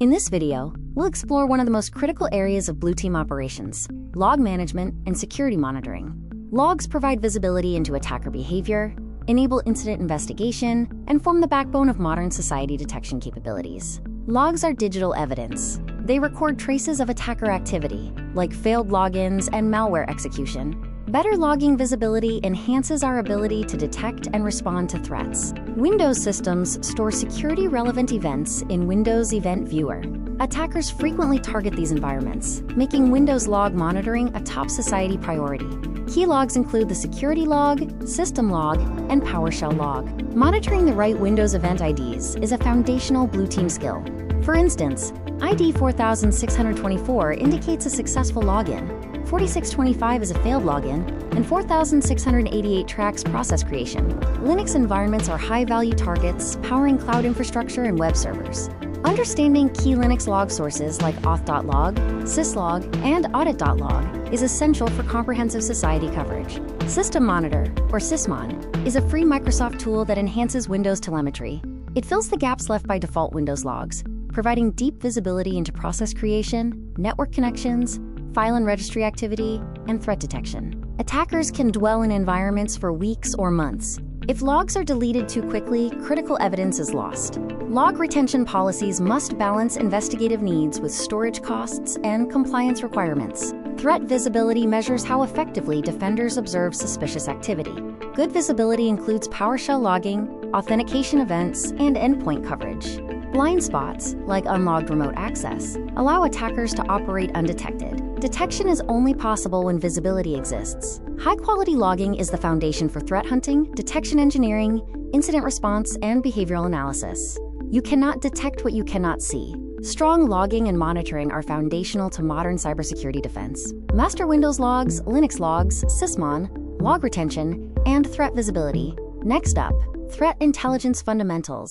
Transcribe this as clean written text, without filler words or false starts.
In this video, we'll explore one of the most critical areas of blue team operations: log management and security monitoring. Logs provide visibility into attacker behavior, enable incident investigation, and form the backbone of modern society detection capabilities. Logs are digital evidence. They record traces of attacker activity, like failed logins and malware execution. Better logging visibility enhances our ability to detect and respond to threats. Windows systems store security-relevant events in Windows Event Viewer. Attackers frequently target these environments, making Windows log monitoring a top society priority. Key logs include the security log, system log, and PowerShell log. Monitoring the right Windows event IDs is a foundational blue team skill. For instance, ID 4624 indicates a successful login, 4625 is a failed login, and 4688 tracks process creation. Linux environments are high-value targets, powering cloud infrastructure and web servers. Understanding key Linux log sources like auth.log, syslog, and audit.log is essential for comprehensive society coverage. System Monitor, or Sysmon, is a free Microsoft tool that enhances Windows telemetry. It fills the gaps left by default Windows logs, providing deep visibility into process creation, network connections, file and registry activity, and threat detection. Attackers can dwell in environments for weeks or months. If logs are deleted too quickly, critical evidence is lost. Log retention policies must balance investigative needs with storage costs and compliance requirements. Threat visibility measures how effectively defenders observe suspicious activity. Good visibility includes PowerShell logging, authentication events, and endpoint coverage. Blind spots, like unlogged remote access, allow attackers to operate undetected. Detection is only possible when visibility exists. High-quality logging is the foundation for threat hunting, detection engineering, incident response, and behavioral analysis. You cannot detect what you cannot see. Strong logging and monitoring are foundational to modern cybersecurity defense. Master Windows logs, Linux logs, Sysmon, log retention, and threat visibility. Next up, threat intelligence fundamentals.